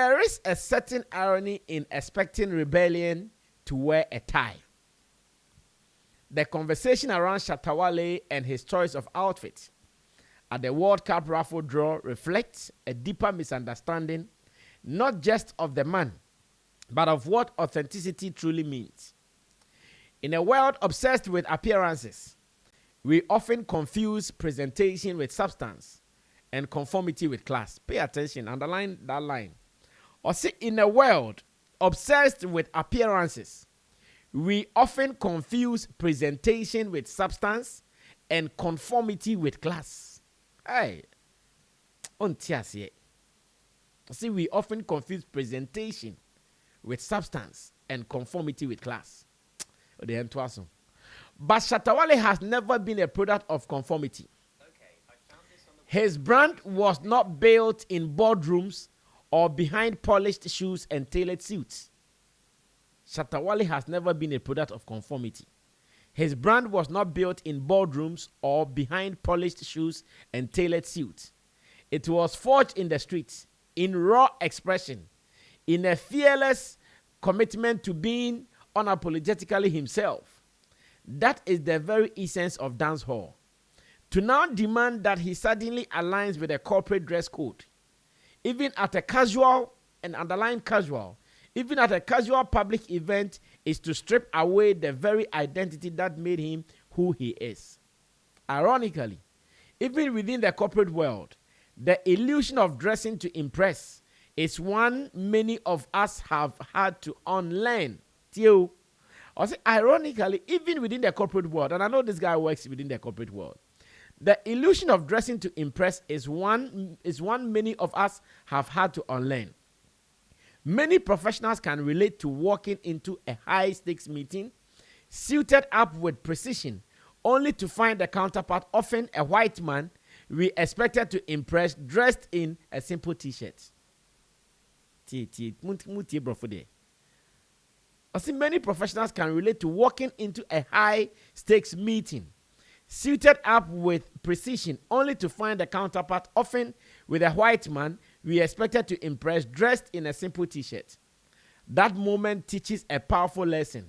There is a certain irony in expecting rebellion to wear a tie. The conversation around Shatta Wale and his choice of outfit at the World Cup Raffle draw reflects a deeper misunderstanding, not just of the man, but of what authenticity truly means. In a world obsessed with appearances, we often confuse presentation with substance and conformity with class. Pay attention, underline that line. Or see, in a world obsessed with appearances, we often confuse presentation with substance and conformity with class. Hey, see, we often confuse presentation with substance and conformity with class. But Shatta Wale has never been a product of conformity. His brand was not built in boardrooms or behind polished shoes and tailored suits. Shatta Wale has never been a product of conformity. His brand was not built in boardrooms or behind polished shoes and tailored suits. It was forged in the streets, in raw expression, in a fearless commitment to being unapologetically himself. That is the very essence of dancehall. To now demand that he suddenly aligns with a corporate dress code, even at a casual and underline casual, even at a casual public event, is to strip away the very identity that made him who he is. Ironically, even within the corporate world, the illusion of dressing to impress is one many of us have had to unlearn. Ironically, even within the corporate world, and I know this guy works within the corporate world, the illusion of dressing to impress is one many of us have had to unlearn. Many professionals can relate to walking into a high-stakes meeting, suited up with precision, only to find the counterpart, often a white man, we expected to impress, dressed in a simple t-shirt. Many professionals can relate to walking into a high-stakes meeting, suited up with precision, only to find the counterpart, often with a white man we expected to impress, dressed in a simple t-shirt. That moment teaches a powerful lesson.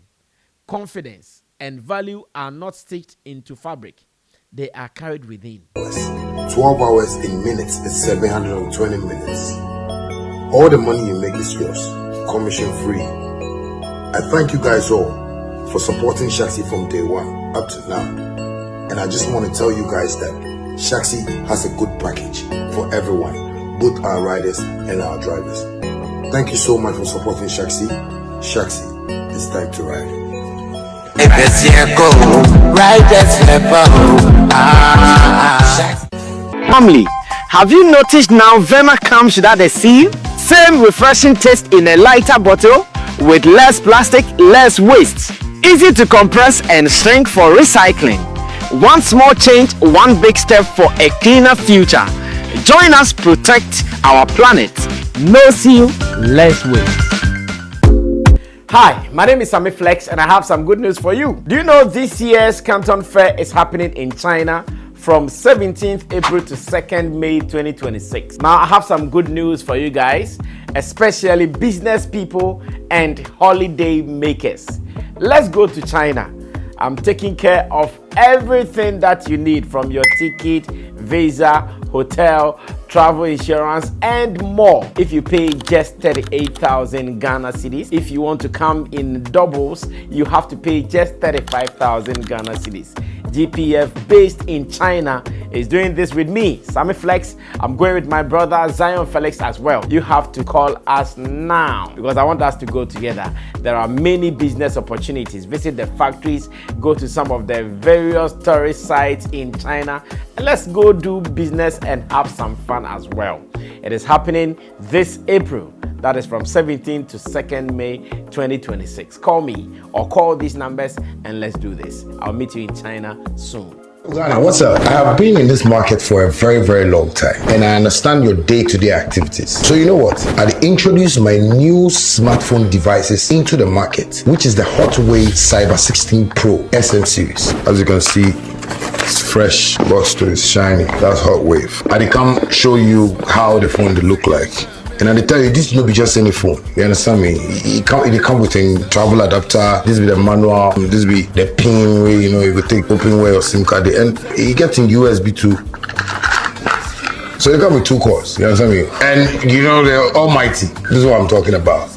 Confidence and value are not stitched into fabric. They are carried within. 12 hours in minutes is 720 minutes. All the money you make is yours, commission free. I thank you guys all for supporting Shaxi from day one up to now. And I just want to tell you guys that Shaxi has a good package for everyone, both our riders and our drivers. Thank you so much for supporting Shaxi. Shaxi, it's time to ride. Family, have you noticed now Vema comes without a seal? Same refreshing taste in a lighter bottle with less plastic, less waste. Easy to compress and shrink for recycling. One small change, one big step for a cleaner future. Join us protect our planet. No seal, less waste. Hi, my name is Sammy Flex and I have some good news for you. Do you know this year's Canton Fair is happening in China from 17th April to 2nd May 2026. Now I have some good news for you guys, especially business people and holiday makers. Let's go to China. I'm taking care of everything that you need, from your ticket, visa, hotel, travel insurance, and more. If you pay just 38,000 Ghana cedis, if you want to come in doubles, you have to pay just 35,000 Ghana cedis. GPF, based in China, is doing this with me, Sammy Flex. I'm going with my brother Zion Felix as well. You have to call us now because I want us to go together. There are many business opportunities. Visit the factories, go to some of the various tourist sites in China, and let's go do business and have some fun as well. It is happening this April. That is from 17th to 2nd May 2026. Call me or call these numbers and let's do this. I'll meet you in China soon. Ghana, what's up? I have been in this market for a very, very long time and I understand your day-to-day activities. So you know what? I introduced my new smartphone devices into the market, which is the Hotway Cyber 16 Pro SM series. As you can see, it's fresh, box to it's shiny. That's Hot Wave. I come show you how the phone look like. And I tell you, this no be just any phone. You understand me? It come with a travel adapter. This be the manual. This be the pin way. You know, you could take open way or SIM card. And it gets in USB too. So it come with 2 cords. You understand me? And you know the almighty. This is what I'm talking about.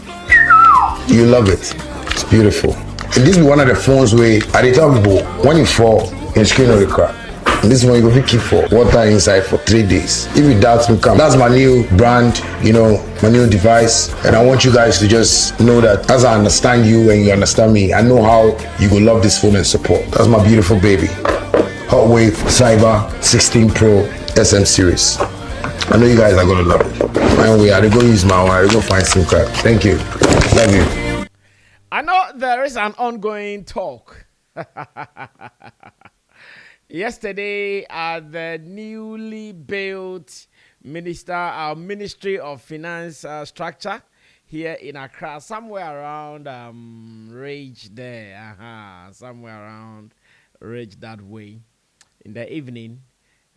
You love it. It's beautiful. And this be one of the phones where I tell people when you fall, your screen will crack. And this one you go keep for water inside for 3 days. If you doubt me, come. That's my new brand, you know, my new device. And I want you guys to just know that as I understand you and you understand me, I know how you go love this phone and support. That's my beautiful baby. Hot Wave Cyber 16 Pro SM series. I know you guys are gonna love it. My way, I go use my one. I go find SIM card. Thank you. Love you. I know there is an ongoing talk. Yesterday, at the newly built Ministry of Finance structure here in Accra, somewhere around Rage there, somewhere around Rage that way. In the evening,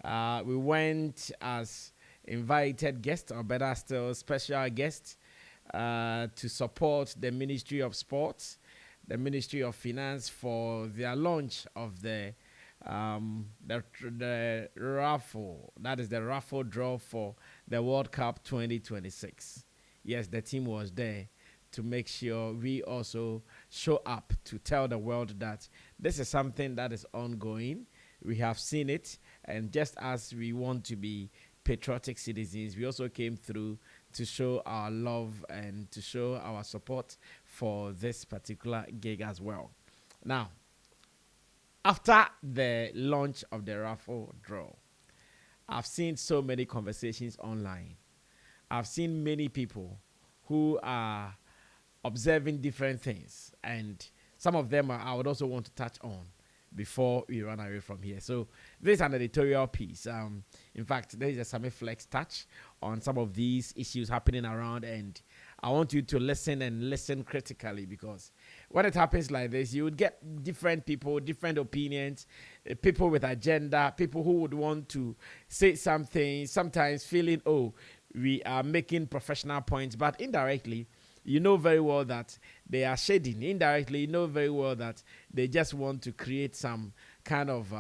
we went as invited guests, or better still, special guests, to support the Ministry of Sports, the Ministry of Finance for their launch of the Raffle. That is the Raffle draw for the World Cup 2026. Yes, the team was there to make sure we also show up to tell the world that this is something that is ongoing. We have seen it, and just as we want to be patriotic citizens, we also came through to show our love and to show our support for this particular gig as well. Now, after the launch of the Raffle draw, I've seen so many conversations online. I've seen many people who are observing different things, and some of them I would also want to touch on before we run away from here. So this is an editorial piece. In fact, there is a Sammy Flex touch on some of these issues happening around, and I want you to listen and listen critically, because when it happens like this, you would get different people, different opinions, people with agenda, people who would want to say something, sometimes feeling, oh, we are making professional points, but indirectly, you know very well that they are shading. Indirectly, you know very well that they just want to create some kind of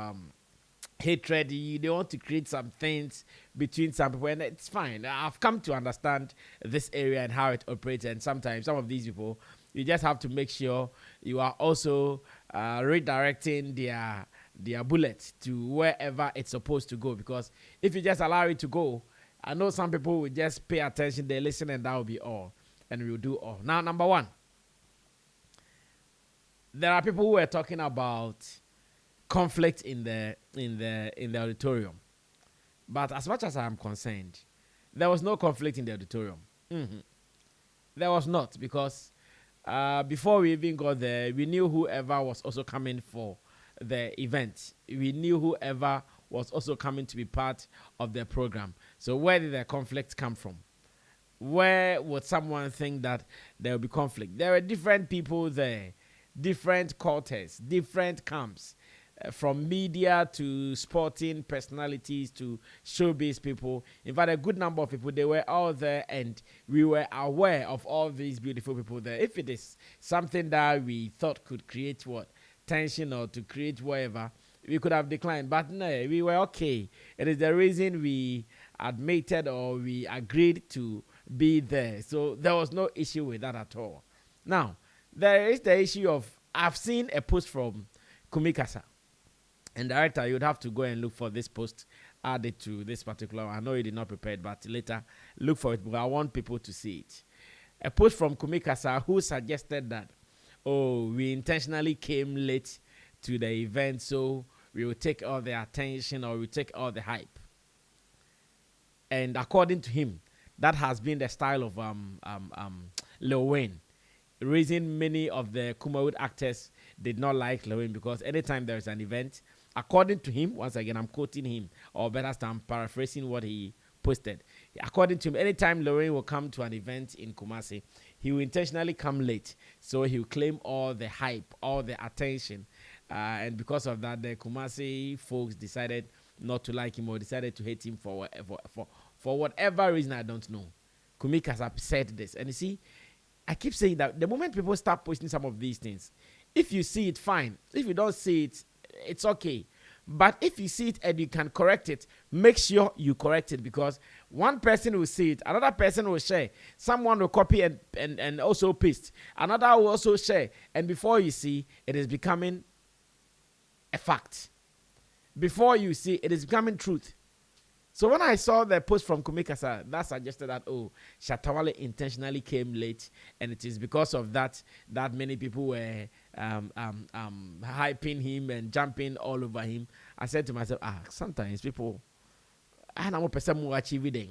hatred. They want to create some things between some people, and it's fine. I've come to understand this area and how it operates, and sometimes some of these people, you just have to make sure you are also redirecting their bullet to wherever it's supposed to go, because if you just allow it to go, I know some people will just pay attention, they listen, and that will be all. And we will do all. Now, number one, there are people who are talking about conflict in the auditorium, but as much as I am concerned, there was no conflict in the auditorium. There was not, because before we even got there, we knew whoever was also coming for the event. We knew whoever was also coming to be part of the program. So where did the conflict come from? Where would someone think that there will be conflict? There were different people there, different quarters, different camps, from media to sporting personalities to showbiz people. In fact, a good number of people, they were all there, and we were aware of all these beautiful people there. If it is something that we thought could create tension or to create whatever, we could have declined. But no, we were okay. It is the reason we admitted or we agreed to be there. So there was no issue with that at all. Now, there is the issue of, I've seen a post from Kumikasa. And director, you would have to go and look for this post added to this particular one. I know you did not prepare it, but later look for it. But I want people to see it. A post from Kumikasa who suggested that, oh, we intentionally came late to the event, so we will take all the attention or we will take all the hype. And according to him, that has been the style of Lil Wayne. The reason many of the Kumawood actors did not like Lil Wayne, because anytime there is an event, according to him, once again, I'm quoting him, or better still, I'm paraphrasing what he posted. According to him, anytime Lil Wayne will come to an event in Kumasi, he will intentionally come late. So he will claim all the hype, all the attention. And because of that, the Kumasi folks decided not to like him or decided to hate him for whatever reason, I don't know. Kumik has said this. And you see, I keep saying that the moment people start posting some of these things, if you see it, fine. If you don't see it, it's okay. But if you see it and you can correct it, make sure you correct it, because one person will see it, another person will share, someone will copy and also paste, another will also share, and before you see, it is becoming a fact. Before you see, it is becoming truth. So when I saw the post from Kumikasa, that suggested that, oh, Shatta Wale intentionally came late, and it is because of that that many people were hyping him and jumping all over him. I said to myself, sometimes people, I don't know, achieve.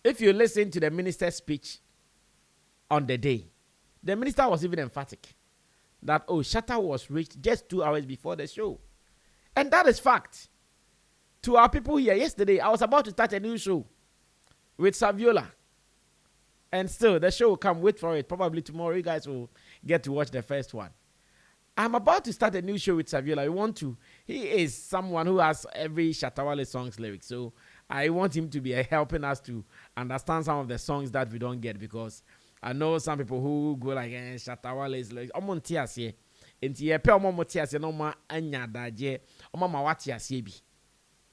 If you listen to the minister's speech on the day, the minister was even emphatic that, oh, Shatta was reached just 2 hours before the show. And that is fact. To our people here, yesterday, I was about to start a new show with Saviola. And still, the show will come. Wait for it. Probably tomorrow, you guys will get to watch the first one. I'm about to start a new show with Saviola. I want to. He is someone who has every Shatta Wale song's lyrics. So I want him to be helping us to understand some of the songs that we don't get, because I know some people who go like, Shatta Wale is like, I'm on TSA. And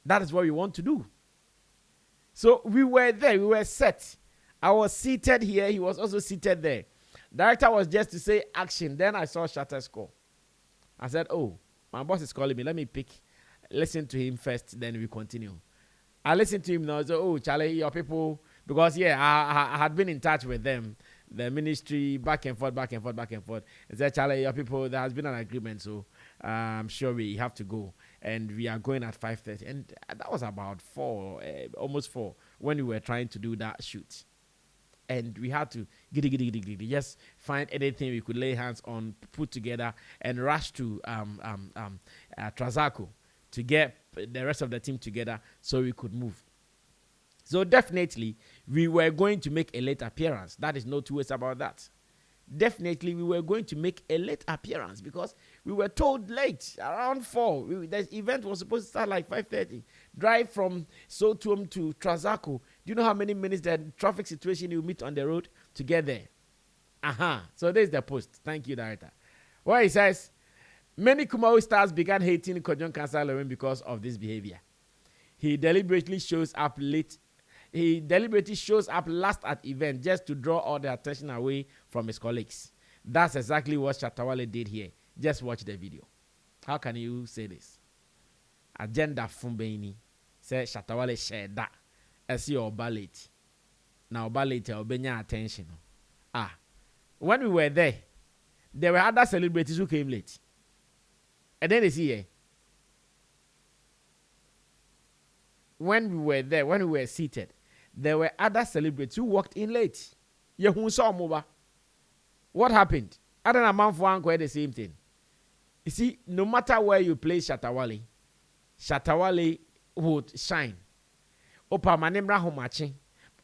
that is what we want to do. So we were there. We were set. I was seated here. He was also seated there. Director was just to say action. Then I saw Shatta's call. I said, oh, my boss is calling me. Let me pick. Listen to him first. Then we continue. I listened to him now. I said, oh, Charlie, your people. Because, I had been in touch with them. The ministry, back and forth. I said, Charlie, your people, there has been an agreement. So I'm sure we have to go. And we are going at 5:30, and that was about 4, almost 4, when we were trying to do that shoot. And we had to just find anything we could lay hands on, put together, and rush to Trazaco to get the rest of the team together so we could move. So definitely, we were going to make a late appearance. That is no two ways about that. Definitely, we were going to make a late appearance because we were told late, around 4. The event was supposed to start like 5:30. Drive from Sotuom to Trazaco. Do you know how many minutes the traffic situation you meet on the road to get there? So there's the post. Thank you, Director. Well, he says, many Kumawi stars began hating Kojon Kansa because of this behavior. He deliberately shows up late. He deliberately shows up last at event just to draw all the attention away from his colleagues. That's exactly what Shatta Wale did here. Just watch the video. How can you say this? Agenda Fumbeini say Shatta Wale shared that. As your ballet. Now ballet obenya attention. When we were there were other celebrities who came late. And then they see here. When we were there, when we were seated, there were other celebrities who walked in late. What happened? I don't know for the same thing. You see, no matter where you place Shatta Wale would shine. Opa manemra homachi.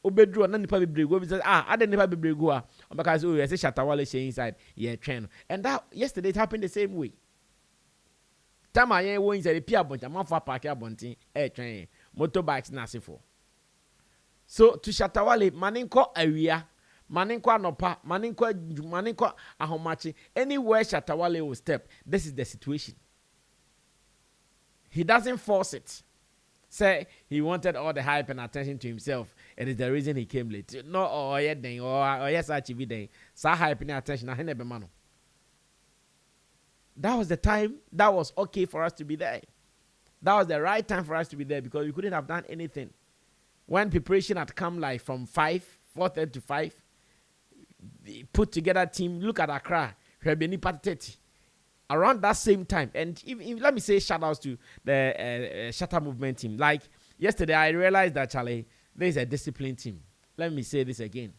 Obedru na nipa bebrego bi say ade nipa bebrego because you say Shatta Wale share inside train. And that yesterday it happened the same way. Time I won inside the pia bunch am for park abontin train motorbikes na sefo. So to Shatta Wale maninko awia, maninko anopa, maninko ahomachi, anywhere Shatta Wale will step, this is the situation. He doesn't force it. Say he wanted all the hype and attention to himself. It is the reason he came late. No, or yes, achieve day. Sa hype and attention. That was the time that was okay for us to be there. That was the right time for us to be there because we couldn't have done anything. When preparation had come like from 4:30 to 5, put together team, look at Accra, around that same time. And if let me say shout outs to the Shatta movement team. Like yesterday, I realized that, Charlie, there is a disciplined team. Let me say this again.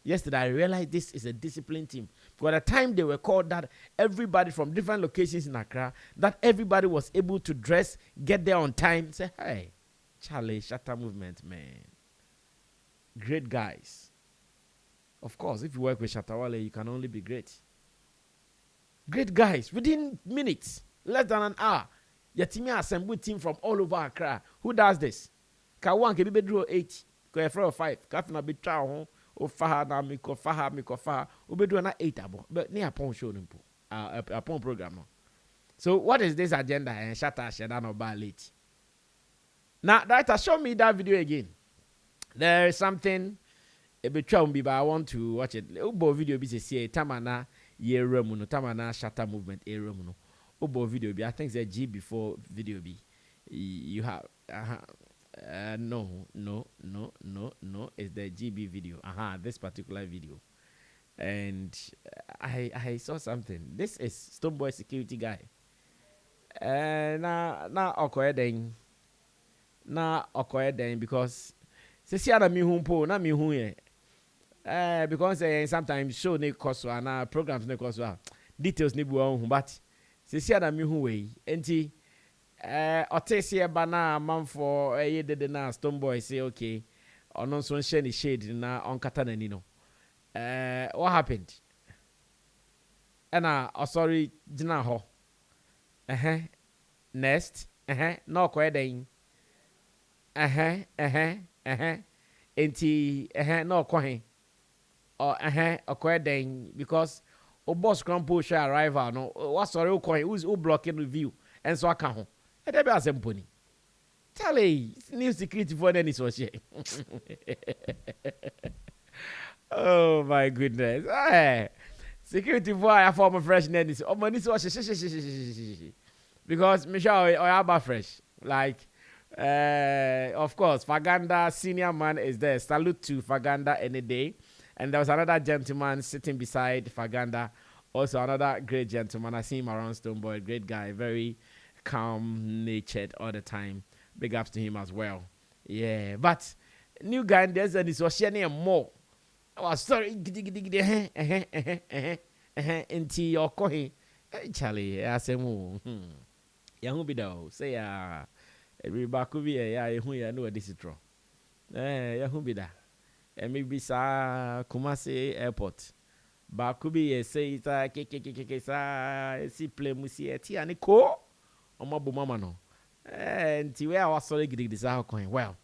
Yesterday, I realized this is a disciplined team. By the time they were called that everybody from different locations in Accra, that everybody was able to dress, get there on time, say, hey, Charlie, Shatta movement, man. Great guys. Of course, if you work with Shatta Wale, you can only be great. Great guys. Within minutes, less than an hour, your team assembled team from all over Accra. Who does this? Kawan Kebibe drew 8. Ko for 5. Ka na be twa ho. O fa na me ko fa. Obedu na 8 abo. But near pon show nimpo. Upon program no. So what is this agenda? And Shatta no bar late. Now that show me that video again. There is something a bit chumby, but I want to watch it. Ubo video be say Tamana ye remuno, Tamana Shatta movement a remuno. Ubo video be I think it's a G before video be. You have no. It's the GB video. This particular video. And I saw something. This is Stonebwoy security guy. Now okoye den because se si ada mi hu mpo na mi hu ye. Because sometimes show ne koso na programs ne koso details ne bu hu but se si ada mi hu we enti otese e ba na manfo ye dede na Stonebwoy say okay ono so nhye ni shade na onkata na ni no. What happened? Sorry, Jina ho. Next. No kweden. Enti no kwahin. Kweden because o boss crampo share arrival no. What sorry o kwahin who's blocking review and so aka ho. E dey be asemponi. Tell new security for any so share. Oh my goodness. Security for I form fresh name. Oh money so because Michelle or Abba fresh. Like of course Faganda senior man is there. Salute to Faganda any day. And there was another gentleman sitting beside Faganda. Also another great gentleman. I see him around Stonebwoy. Great guy. Very calm natured all the time. Big ups to him as well. Yeah. But new guy there's an association more. Oh, sorry, Inti your coin. Charlie, I say, Yahu be though, say, every bakubi, who ya know this is true. Yahu be that. And maybe sa Kumasi Airport. Bakubi, say, it's a keke, see, play musi, and ko, or mabu mamma no. And Tiwa was sorry getting this out coin. Well,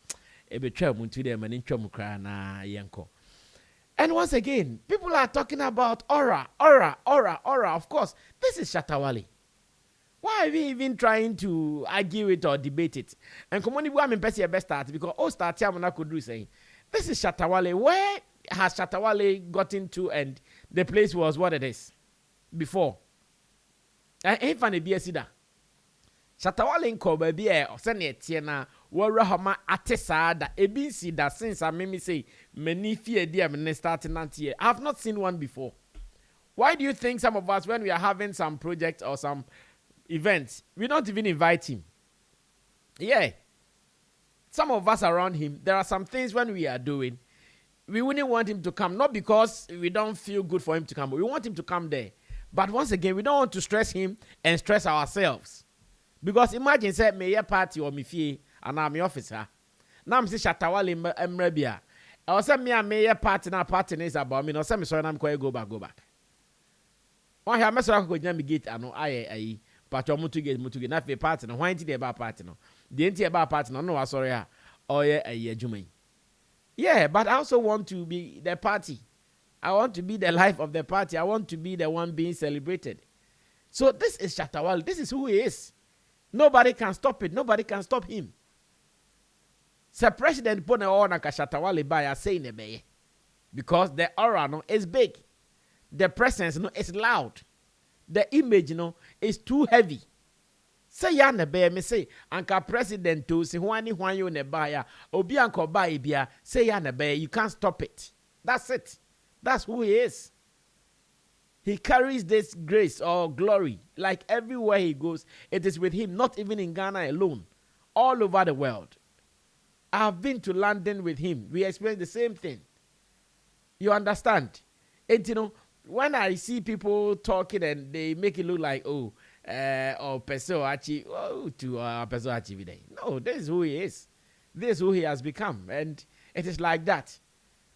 a bit trouble to them and in Chomukra na yanko. And once again, people are talking about aura. Of course, this is Shatta Wale. Why are we even trying to argue it or debate it? And come on, I'm best start because all start here I could do saying this is Shatta Wale. Where has Shatta Wale gotten to and the place was what it is before? Ain't funny be a sida. Shatta Wale nko baby or send it na wora hama atesa da ebisi da since I me say many fear dear me starting that year. I have not seen one before. Why do you think some of us when we are having some project or some events, we don't even invite him? Yeah. Some of us around him, there are some things when we are doing, we wouldn't want him to come, not because we don't feel good for him to come, but we want him to come there. But once again, we don't want to stress him and stress ourselves. Because imagine say me a party or me fee and I'm your officer. Now I'm say Shatta Wale emrebia. I was say me a party na party is about me. No say me sorry I'm going go back. Why have me sorry go jam me gate ano aye party mutu gate na fe party no why nti about party no. The nti about party no sorry ah oye aye adwuma. Yeah, but I also want to be the party. I want to be the life of the party. I want to be the one being celebrated. So this is Shatta Wale. This is who he is. Nobody can stop it. Nobody can stop him. Sir President put on Shatta Wale by saying it because the aura no is big, the presence no is loud, the image no is too heavy. Say ya ne be me say anka president to si hwani hwan ne ba ya obi anko ba bia say ya ne be you can't stop it. That's it. That's who he is. He carries this grace or glory like everywhere he goes. It is with him, not even in Ghana alone, all over the world. I have been to London with him. We experienced the same thing. You understand? And you know, when I see people talking and they make it look like, oh, Peso Achi, oh, to Peso Achi. No, this is who he is. This is who he has become. And it is like that.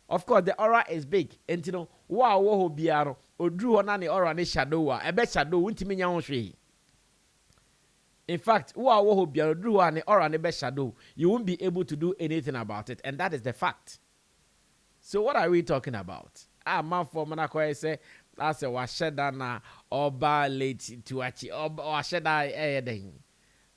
Of course, the aura is big. And you know, wow, wo biaro, odru ona ne aura ne shadow wa, ebe shadow untimi nya ho hwe. In fact, you won't be able to do anything about it, and that is the fact. So what are we talking about? Man for Manako say that's a washeda na oba late to achi oba washeda eding.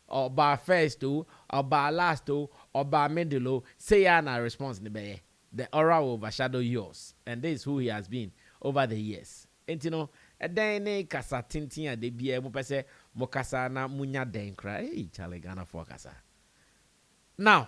Oba first to oba last to oba middle say na response ni be. The aura will overshadow yours, and this is who he has been over the years. And you know, a day kasa tintin a de bia mo pese mo kasa na munya den kra. Hey, Charlie Ghana for kasa. Now,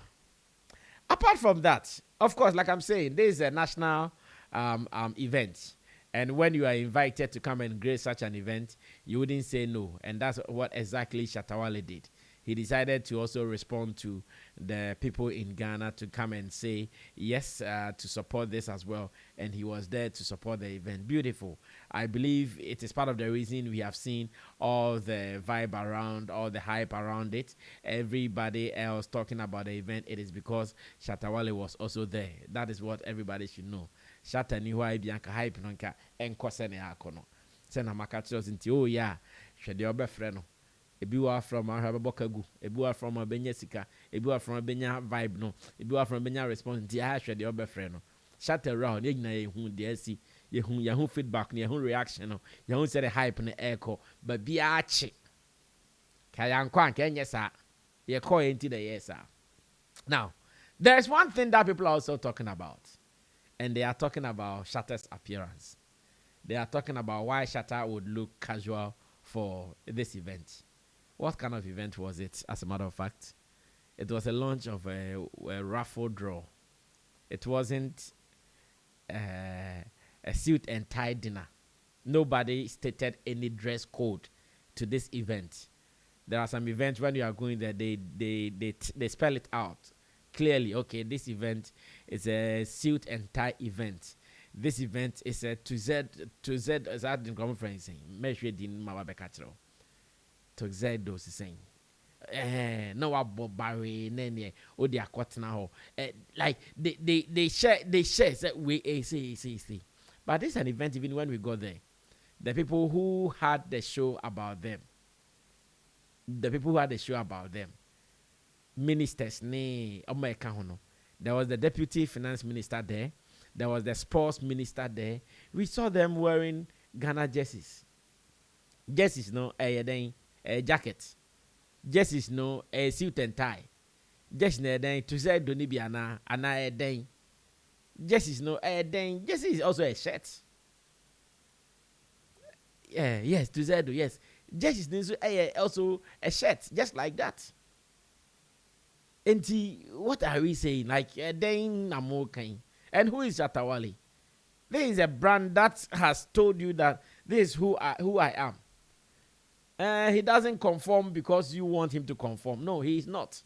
apart from that, of course, like I'm saying, this is a national event. And when you are invited to come and grace such an event, you wouldn't say no. And that's what exactly Shatta did. He decided to also respond to the people in Ghana to come and say yes to support this as well. And he was there to support the event. Beautiful. I believe it is part of the reason we have seen all the vibe around, all the hype around it. Everybody else talking about the event. It is because Shatta was also there. That is what everybody should know. Shatta ni why bianca hype nonka enkwase ne akono. Se na makatros nti oh yeah, hwede obefre no. Ebi wa from Ahabokagu, ebi wa from Abenya Sika, ebi wa from Abenya vibe no, ebi wa from Abenya response nti ha hwede obefre no. Shatta round ye nyina ye hu de asi, ye hu feedback ne ye hu reaction no, ye hu say the hype ne echo, but bi achi. Kaya nkwa anka enye sa. Ye call enti the yes sir. Now, there's one thing that people are also talking about. And they are talking about Shatta's appearance. They are talking about why Shatta would look casual for this event. What kind of event was it, as a matter of fact? It was a launch of a raffle draw. It wasn't a suit and tie dinner. Nobody stated any dress code to this event. There are some events when you are going there, they spell it out clearly. Okay, this event is a suit and tie event. This event is a to Z as I didn't come from saying. Measure din mababekatro. To Z those saying. No abobari nene o dia kwatna ho. Like they share say we say. But this is an event even when we go there. The people who had the show about them. Ministers there was the deputy finance minister there. There was the sports minister there. We saw them wearing Ghana jerseys. No a jacket. Jerseys no a suit and tie. Jerseys no then to say don't be ana a den. Jerseys no a den. Jersey is also a shirt. Yes, to say do yes. Jerseys also a shirt just like that. And what are we saying? Like, then Namokain. And who is Shatta? There is a brand that has told you that this is who I am. He doesn't conform because you want him to conform. No, he is not.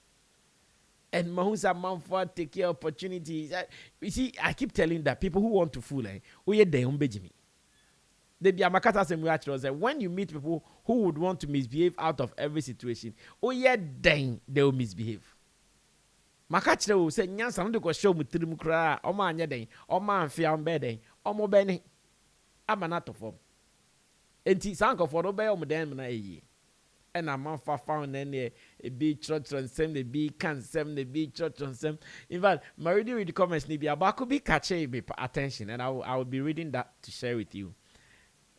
And Mahusa Manford take care opportunities. You see, I keep telling that people who want to fool, when you meet people who would want to misbehave out of every situation, they will misbehave. Makachre will say, Nyansa, no go show mutrim kra, o man yeden, o man fiam beden, o mo beni. Amanato form. Enti sanko for obey o den na ye. And a man fa found any a big church on sem, the big can sem, the big church on sem. In fact, my reading with the comments need be about could be catching me attention, and I will be reading that to share with you.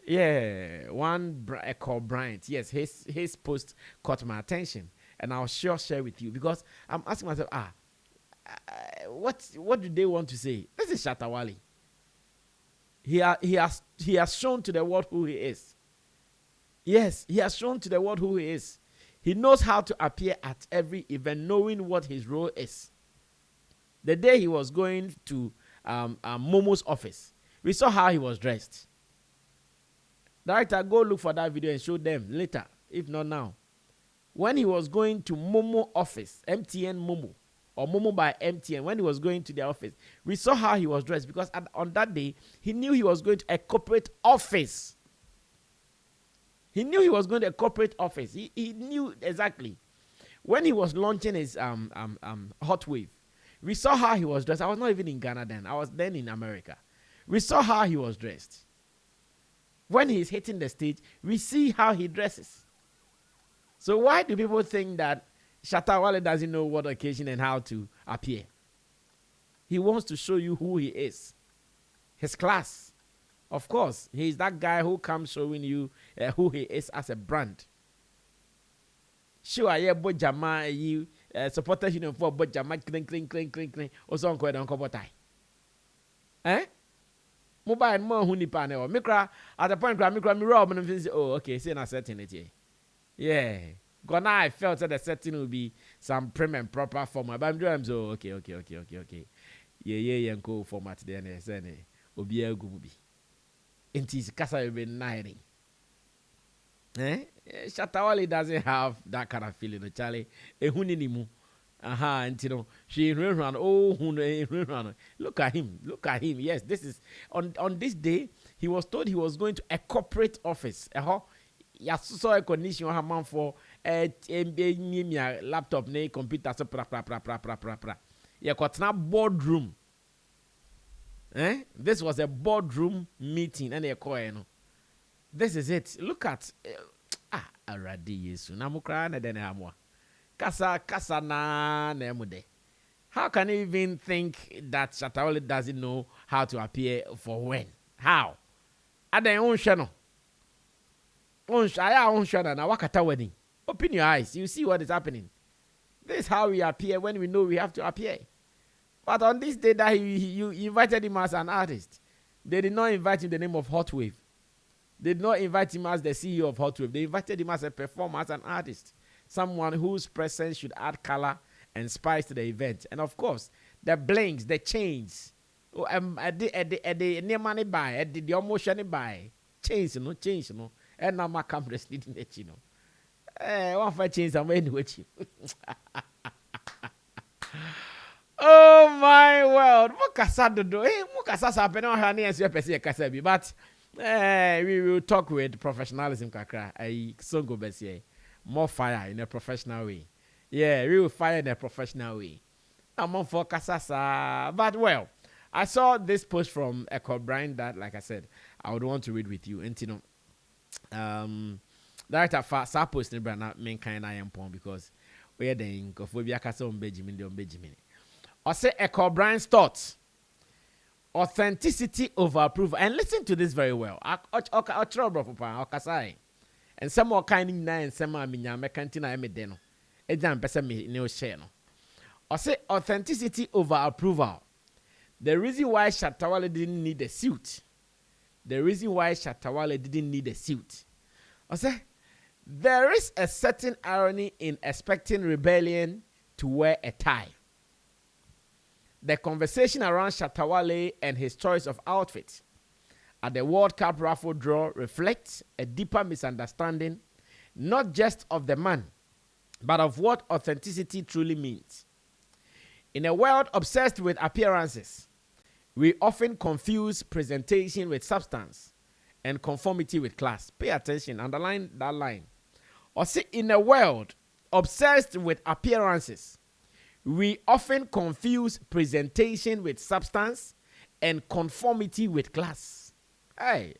Yeah, one called Bryant. Yes, his post caught my attention. And I'll sure share with you because I'm asking myself, what do they want to say? This is Shatta. He has shown to the world who he is. Yes, he has shown to the world who he is. He knows how to appear at every event, knowing what his role is. The day he was going to Momo's office, we saw how he was dressed. Director, go look for that video and show them later, if not now. When he was going to Momo office, MTN Momo, or Momo by MTN, when he was going to their office, we saw how he was dressed because on that day, he knew he was going to a corporate office. He knew he was going to a corporate office. He knew exactly. When he was launching his Hot Wave, we saw how he was dressed. I was not even in Ghana then. I was then in America. We saw how he was dressed. When he's hitting the stage, we see how he dresses. So why do people think that Shatta Wale doesn't know what occasion and how to appear? He wants to show you who he is. His class. Of course, he's that guy who comes showing you who he is as a brand. Sure, yeah, but Jama, you supporters union for but Jama, cling, or so on, tie. Eh? Mobile more honey panel. Mikra at the point, Mikra, me rob and say, oh, okay, say not setting it here. Yeah. Gonna, I felt that the setting will be some prim and proper format. But I'm doing so, okay. Yeah, and go format there, and say, Obi a gubi. Intis Casa will be 90. Shatta Wale doesn't have that kind of feeling, no, Charlie. A huninimu. Aha, and you know, she run. Oh, run. Look at him. Yes, this is on this day. He was told he was going to a corporate office. Ya saw a condition ha man for laptop ne computer so pra. Ya got na boardroom. This was a boardroom meeting and a call, This is it. Look at already yesu na mukra na den amwa. Kasa na nemude. How can you even think that Shatta Wale doesn't know how to appear for when? How? Aden unshano. Unshana na wakata wedding. Open your eyes. You see what is happening. This is how we appear when we know we have to appear. But on this day that you invited him as an artist, they did not invite him in the name of Hot Wave. They did not invite him as the CEO of Hot Wave. They invited him as a performer, as an artist. Someone whose presence should add color and spice to the event. And of course, the blinks, the chains. The near money buy, the almost any buy. Change, you know. And now my cameras leading it, you know. One for change, I'm in with you. Oh my world. Mukasa happen on her near Kasabi. But we will talk with professionalism, Kakra. I so go best here. More fire in a professional way. Yeah, we will fire in a professional way. I'm on for Kasasa. But well, I saw this post from Echo Brian that, like I said, I would want to read with you. And you know, director for sa post in Brana main kind I am pon because we are the Kophobia Casa on Benjamin. I say Echo Brian's thoughts. Authenticity over approval. And listen to this very well. And some more kind of and some are minya mekantina emedeno. Ejam pesa me ne o share no. I say authenticity over approval. The reason why Shatta Wale didn't need a suit. I say there is a certain irony in expecting rebellion to wear a tie. The conversation around Shatta Wale and his choice of outfit at the World Cup Raffle draw reflects a deeper misunderstanding, not just of the man, but of what authenticity truly means. In a world obsessed with appearances, we often confuse presentation with substance and conformity with class. Pay attention, underline that line. Or say, in a world obsessed with appearances, we often confuse presentation with substance and conformity with class. Hey,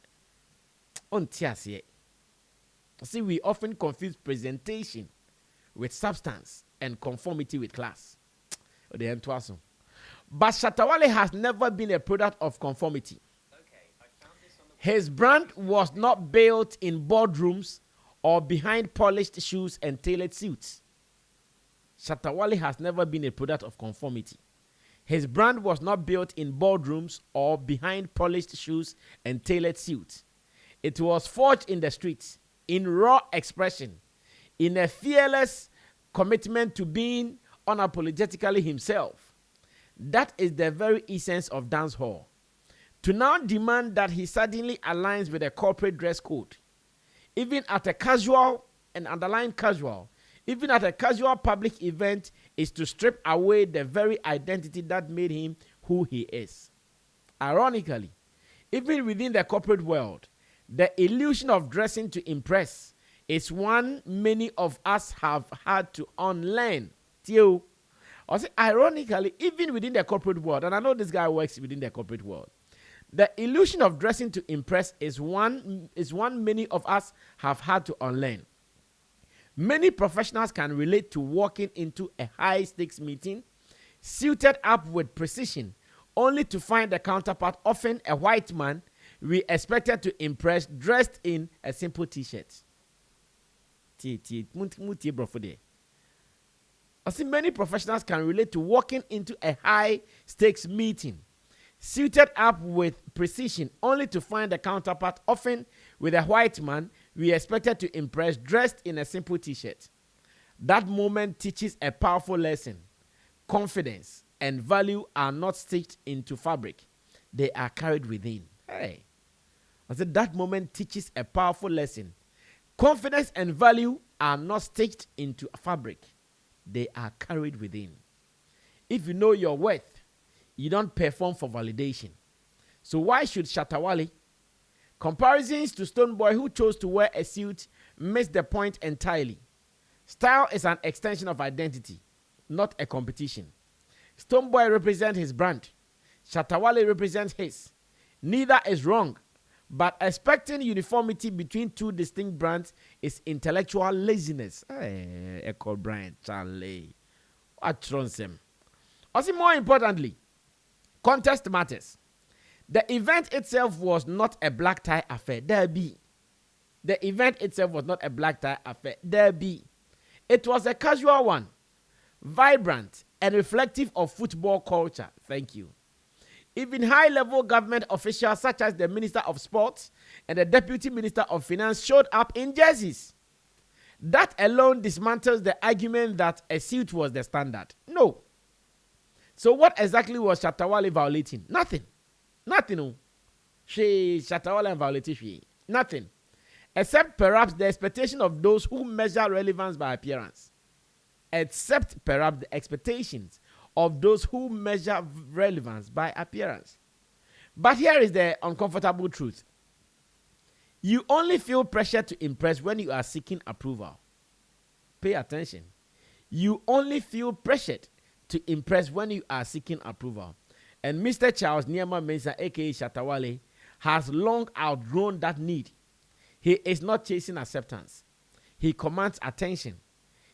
see, we often confuse presentation with substance and conformity with class. But Shatta Wale has never been a product of conformity. His brand was not built in boardrooms or behind polished shoes and tailored suits. Shatta Wale has never been a product of conformity. His brand was not built in boardrooms or behind polished shoes and tailored suits. It was forged in the streets, in raw expression, in a fearless commitment to being unapologetically himself. That is the very essence of dancehall. To now demand that he suddenly aligns with a corporate dress code, even at a casual and underline casual, even at a casual public event, is to strip away the very identity that made him who he is. Ironically, even within the corporate world, the illusion of dressing to impress is one many of us have had to unlearn. Ironically, even within the corporate world, and I know this guy works within the corporate world, the illusion of dressing to impress is one many of us have had to unlearn. Many professionals can relate to walking into a high-stakes meeting, suited up with precision, only to find the counterpart, often a white man we expected to impress, dressed in a simple t-shirt. I see many professionals can relate to walking into a high-stakes meeting, suited up with precision, only to find the counterpart, often with a white man we expected to impress, dressed in a simple t-shirt. That moment teaches a powerful lesson. Confidence and value are not stitched into fabric. They are carried within. Hey. I said that moment teaches a powerful lesson. Confidence and value are not stitched into fabric. They are carried within. If you know your worth, you don't perform for validation. So why should Shatta Wale? Comparisons to Stonebwoy, who chose to wear a suit, miss the point entirely. Style is an extension of identity, not a competition. Stonebwoy represents his brand. Shatta Wale represents his. Neither is wrong, but expecting uniformity between two distinct brands is intellectual laziness. Hey, Echo Brian, Charlie. What runs him? Also, more importantly, context matters. The event itself was not a black tie affair. There be. The event itself was not a black tie affair. There be. It was a casual one, vibrant and reflective of football culture. Thank you. Even high-level government officials such as the Minister of Sports and the Deputy Minister of Finance showed up in jerseys. That alone dismantles the argument that a suit was the standard. No. So what exactly was Shatta Wale violating? Nothing. Nothing. No. Shatta Wale violating. Nothing. Except perhaps the expectation of those who measure relevance by appearance. Except perhaps the expectations of those who measure relevance by appearance. But here is the uncomfortable truth. You only feel pressure to impress when you are seeking approval. Pay attention. You only feel pressured to impress when you are seeking approval. And Mr. Charles Niema Mensah, aka Shatta Wale, has long outgrown that need. He is not chasing acceptance. He commands attention.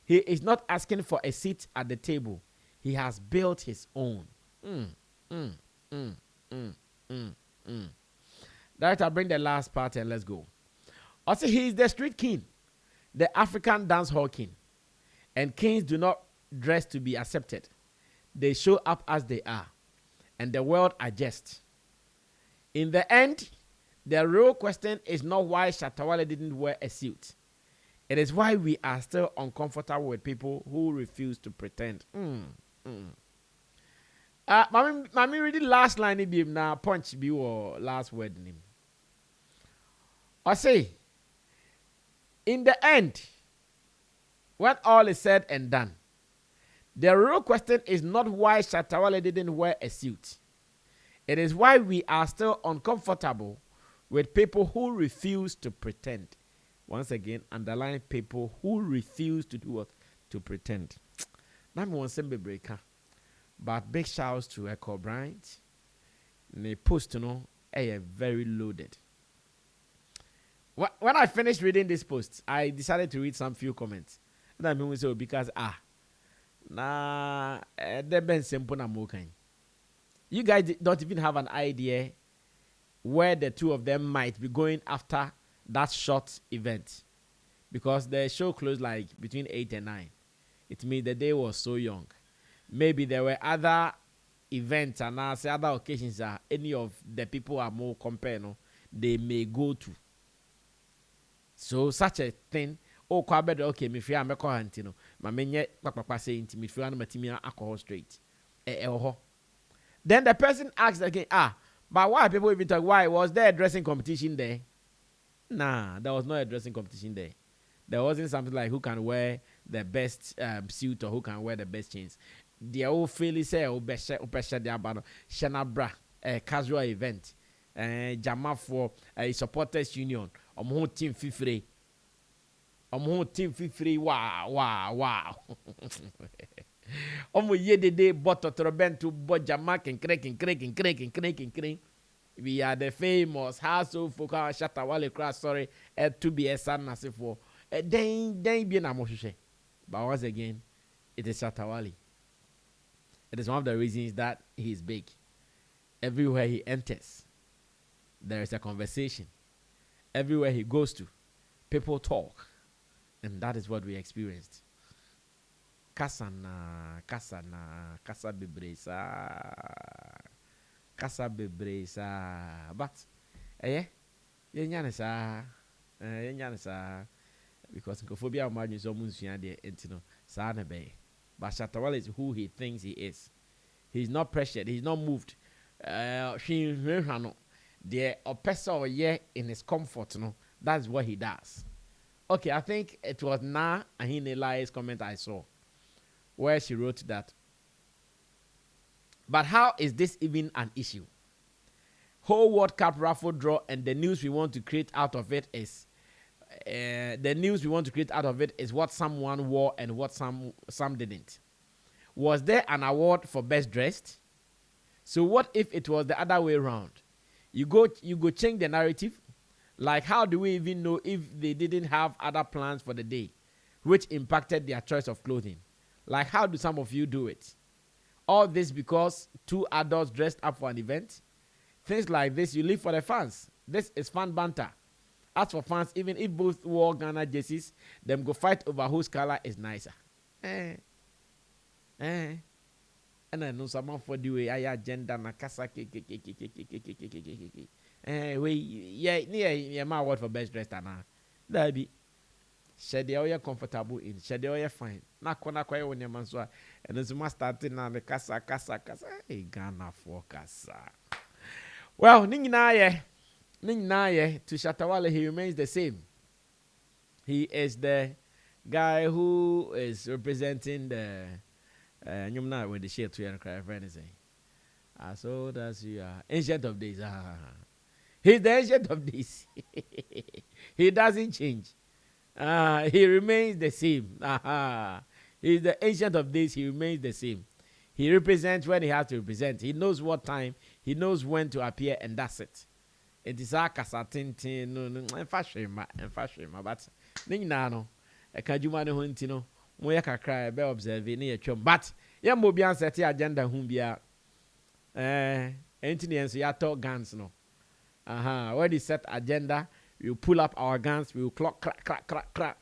He is not asking for a seat at the table. He has built his own. Director, bring the last part and let's go. Also, he is the street king, the African dance hall king. And kings do not dress to be accepted. They show up as they are. And the world adjusts. In the end, the real question is not why Shatta Wale didn't wear a suit. It is why we are still uncomfortable with people who refuse to pretend. Mami read the last line in him now. Punch be or last word in him. I say, in the end, when all is said and done, the real question is not why Shatta Wale didn't wear a suit. It is why we are still uncomfortable with people who refuse to pretend. Once again, underline people who refuse to do what? To pretend. That means some breaker. But big shouts to Echo Bryant. The post, very loaded. When I finished reading this post, I decided to read some few comments. And I mean, so because they've been simple na mokan. You guys don't even have an idea where the two of them might be going after that short event, because the show closed like between 8 and 9. It means the day was so young. Maybe there were other events and other occasions that any of the people are more compared, they may go to. So such a thing. Oh, okay, me fear me call antino. My menye papa say inti me fear na matimi alcohol straight. Then the person asks again, but why people even talk? Why was there a dressing competition there? Nah, there was not a dressing competition there. There wasn't something like who can wear the best suit or who can wear the best chains. The old Philly say Shana Bra, a casual event, Jama for a supporters union, team fifty. Team 53, wow. Ye de day bottle to Bojama and cracking. We are the famous household folk Shatta Wale class, sorry, to be a son as for then be na mohwehwe. But once again, it is Shatta Wale. It is one of the reasons that he is big. Everywhere he enters, there is a conversation. Everywhere he goes to, people talk. And that is what we experienced. Kasa bebresa. But, because Nkophobia imagine someone's there, but Shatta Wale is who he thinks he is. He's not pressured, he's not moved. The oppressor in his comfort, that's what he does. Okay, I think it was Ahinela's comment I saw, where she wrote that. But how is this even an issue? Whole World Cup raffle draw, and the news we want to create out of it is what someone wore and what some didn't. Was there an award for best dressed? So what if it was the other way around? You go change the narrative. Like, how do we even know if they didn't have other plans for the day, which impacted their choice of clothing? Like, how do some of you do it? All this because two adults dressed up for an event? Things like this, you live for the fans. This is fan banter. As for fans, even if both wore Ghana jerseys, them go fight over whose color is nicer. And I know someone for the way I agenda na kasa yeah, my word for best dressed ana. That be. Shade you comfortable in, shade you fine. Na kona kwa when your man so and then some starting na the kasa. Hey, Ghana for kasa. Well, Ningina to Shatta Wale, he remains the same. He is the guy who is representing the not with the shit to cry friend is as old as you are. Ancient of days. He's the ancient of days. He doesn't change. He remains the same. He's the ancient of days. He remains the same. He represents when he has to represent. He knows what time. He knows when to appear, and that's it. It is a kasatintin no fashion, but no. A kajuma no huntino. Moya kakra be observe near chum. But ya mobian set agenda humbia. Anthony ya talk guns no. When he set agenda, you pull up our guns, we will clock crack.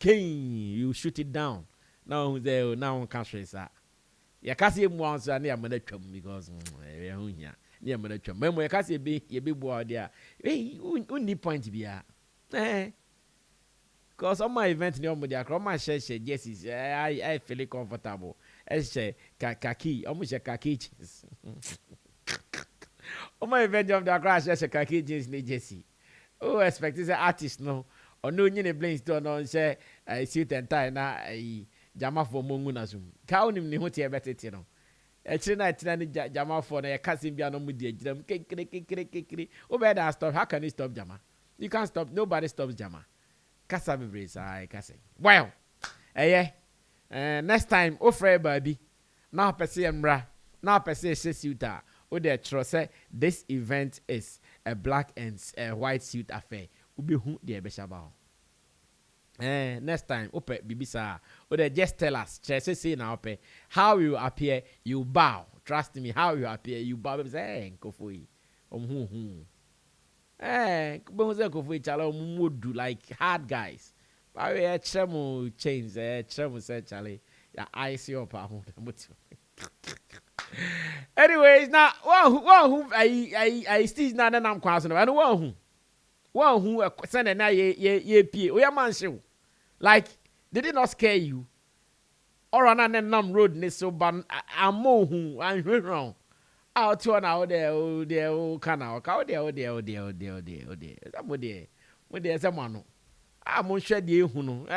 You shoot it down. Now there now on cash is that. Ya kasi mu answer near manachum because near manachum. Memo ya kasi be ye be board there. Hey, only point be because on my event near me, I my share jerseys. I feel comfortable. I say kaki, almost a kaki jeans. On my event of the crash, I say kaki jeans ni jersey. Oh, expect is an artist no. Or no, you blames don't know say I suit and tie na I jama for mungunazum. Count him ni hote better no. Actually, I jama for na kasim biano mudi jam. Kiri. Oh, better stop. How can you stop jama? You can't stop. Nobody stops jama. Kasa bebresa I kasa. Well, next time offer baby. Now per se mra. Now per se suita. O de trust this event is a black and white suit affair. Ubi hu de beshaba. Next time ope bibisa. O de just tell us. Say now ope how you appear, you bow. Trust me, how you appear, you bow. Say nkofoi. Would like hard guys. But we tremo change tremo say Charlie. Ya ice your palm. Anyways, now one who I still not an am question. I know one who send na ye pie. We man show. Like did it not scare you? Or on an nam road ne so ban amo who I'm wrong. Out to an out there, canal, cow there. Somebody, when there's a man. Mon shed the huno,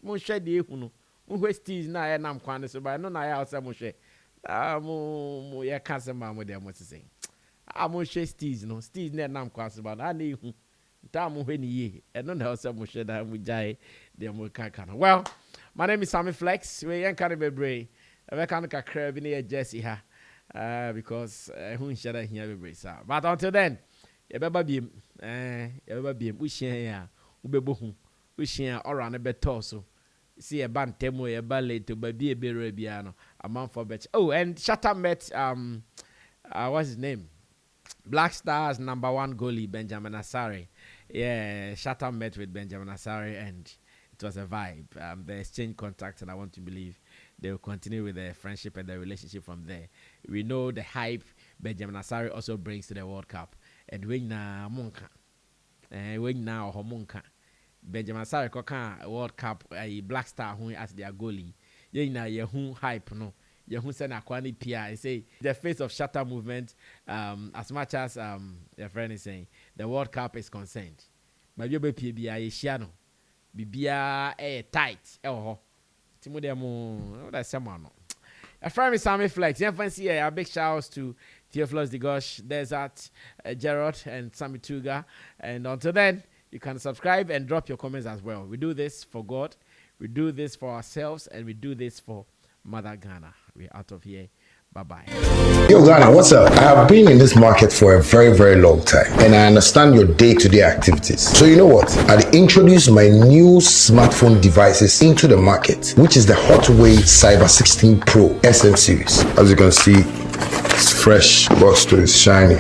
mon shed the huno. West is na and I'm quantity, but no, I have some share. Mo ya cancer mamma, there must say. Mon share steez, no steez, net nam quantity, but I need who. Tam when ye, and none else some share that we die, there more can. Well, my name is Sammy Flex, we ain't kind of a bray. I can't crab in here, Jesse ha. Because who shall I hear every say? But until then, you better be we share ya, Ushia or on a better so. See a band temo, a ballet to baby a berabiano, a month for bet. Oh, and Shatta met what's his name? Black Stars #1 goalie Benjamin Asare. Yeah, Shatta met with Benjamin Asare and it was a vibe. They exchanged contacts, and I want to believe they will continue with their friendship and their relationship from there. We know the hype Benjamin Asare also brings to the World Cup. And when na monka, when now homonka, Benjamin Asare koka World Cup a Black Star who as their goalie. Ye na ye who hype no. Ye who send akwani pia. I say the face of Shatta movement. As much as your friend is saying the World Cup is concerned. But you be PBI shiano. Bibia tight. Oh, Timodemo. That's someone. A friend is Sammy Flex. You fancy a big shout outs to Theophilus Digosh, Desert, Gerard, and Sammy Tuga. And until then, you can subscribe and drop your comments as well. We do this for God, we do this for ourselves, and we do this for Mother Ghana. We're out of here. Bye-bye. Yo, Ghana, what's up? I have been in this market for a very, very long time, and I understand your day-to-day activities. So you know what? I introduced my new smartphone devices into the market, which is the Hotway Cyber 16 Pro SM series. As you can see, it's fresh, box to it's shiny.